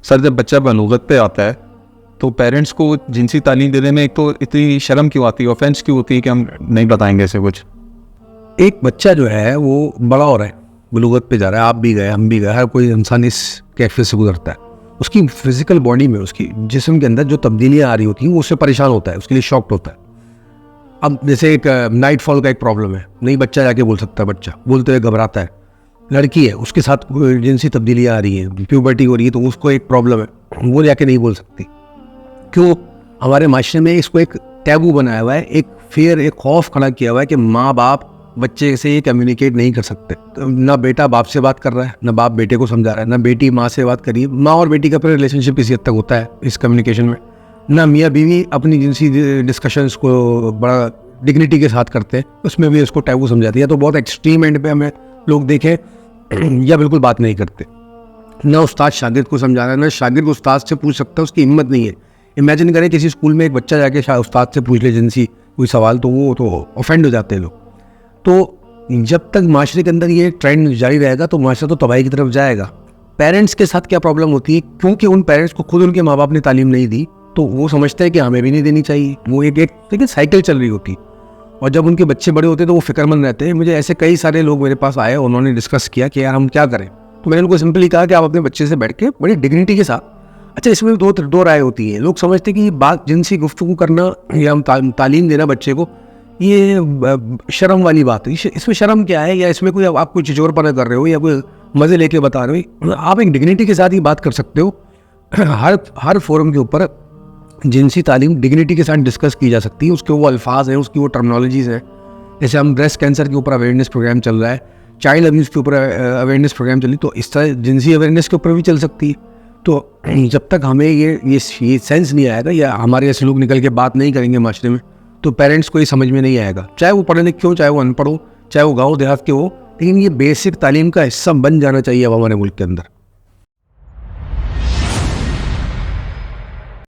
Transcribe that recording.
سر جب بچہ بلوغت پہ آتا ہے تو پیرنٹس کو جنسی تعلیم دینے میں ایک تو اتنی شرم کیوں آتی ہے, آفینس کیوں ہوتی ہے کہ ہم نہیں بتائیں گے اسے کچھ؟ ایک بچہ جو ہے وہ بڑا ہو رہا ہے, بلوغت پہ جا رہا ہے, آپ بھی گئے, ہم بھی گئے, ہر کوئی انسان اس کیفیت سے گزرتا ہے. اس کی فزیکل باڈی میں, اس کی جسم کے اندر جو تبدیلیاں آ رہی ہوتی ہیں وہ اس سے پریشان ہوتا ہے, اس کے لیے شاکڈ ہوتا ہے. اب جیسے ایک نائٹ فال کا ایک پرابلم ہے, نہیں بچہ جا کے بول سکتا ہے, بچہ بولتے ہوئے گھبراتا ہے. لڑکی ہے, اس کے ساتھ جنسی تبدیلیاں آ رہی ہیں, پیوبرٹی ہو رہی ہے, تو اس کو ایک پرابلم ہے, وہ جا کے نہیں بول سکتی. کیوں؟ ہمارے معاشرے میں اس کو ایک ٹیبو بنایا ہوا ہے, ایک فیئر, ایک خوف کھڑا کیا ہوا ہے کہ ماں باپ بچے سے کمیونیکیٹ نہیں کر سکتے. نہ بیٹا باپ سے بات کر رہا ہے, نہ باپ بیٹے کو سمجھا رہا ہے, نہ بیٹی ماں سے بات کری. ماں اور بیٹی کا پھر ریلیشن شپ اسی حد تک ہوتا ہے اس کمیونیکیشن میں. نہ میاں بیوی اپنی جنسی ڈسکشنس کو بڑا ڈگنیٹی کے ساتھ کرتے ہیں, اس میں بھی اس کو ٹیبو سمجھاتی ہے. تو بہت ایکسٹریم اینڈ پہ ہمیں لوگ دیکھیں یا بالکل بات نہیں کرتے. نہ استاد شاگرد کو سمجھا رہا ہے, نہ شاگرد استاد سے پوچھ سکتا ہے, اس کی ہمت نہیں ہے. امیجن کریں کسی اسکول میں ایک بچہ جا کے استاد سے پوچھ لے جنسی کوئی سوال, تو وہ تو آفینڈ ہو جاتے ہیں لوگ. تو جب تک معاشرے کے اندر یہ ٹرینڈ جاری رہے گا تو معاشرہ تو تباہی کی طرف جائے گا. پیرنٹس کے ساتھ کیا پرابلم ہوتی ہے, کیونکہ ان پیرنٹس کو خود ان کے ماں باپ نے تعلیم نہیں دی, تو وہ سمجھتے ہیں کہ ہمیں بھی نہیں دینی چاہیے. وہ ایک سائیکل چل رہی ہوتی. اور جب ان کے بچے بڑے ہوتے ہیں تو وہ فکر مند رہتے ہیں. مجھے ایسے کئی سارے لوگ میرے پاس آئے, انہوں نے ڈسکس کیا کہ یار ہم کیا کریں. تو میں نے ان کو سمپلی کہا کہ آپ اپنے بچے سے بیٹھ کے بڑی ڈگنیٹی کے ساتھ, اچھا اس میں دو رائے ہوتی ہیں. لوگ سمجھتے ہیں کہ بات جنسی گفتگو کرنا یا تعلیم دینا بچے کو یہ شرم والی بات ہے. اس میں شرم کیا ہے, یا اس میں کوئی آپ کوئی چچور پنا کر رہے ہو یا کوئی مزے لے کے بتا رہے ہو. آپ ایک ڈگنیٹی کے ساتھ ہی بات کر سکتے ہو. ہر فورم کے اوپر جنسی تعلیم ڈگنیٹی کے ساتھ ڈسکس کی جا سکتی ہے. اس کے وہ الفاظ ہیں, اس کی وہ ٹرمنالوجیز ہیں. جیسے ہم بریسٹ کینسر کے اوپر اویئرنیس پروگرام چل رہا ہے, چائلڈ ابیوز کے اوپر اویئرنیس پروگرام چل رہی, تو اس طرح جنسی اویئرنیس کے اوپر بھی چل سکتی ہے. تو جب تک ہمیں یہ سینس نہیں آئے گا, یا ہمارے ایسے لوگ نکل کے بات نہیں کریں گے معاشرے میں, تو پیرنٹس کو یہ سمجھ میں نہیں آئے گا. چاہے وہ پڑھے لکھے ہو, چاہے وہ ان پڑھ ہو, چاہے وہ گاؤں دیہات کے ہو, لیکن یہ بیسک تعلیم کا حصہ بن جانا چاہیے اب ہمارے ملک کے اندر.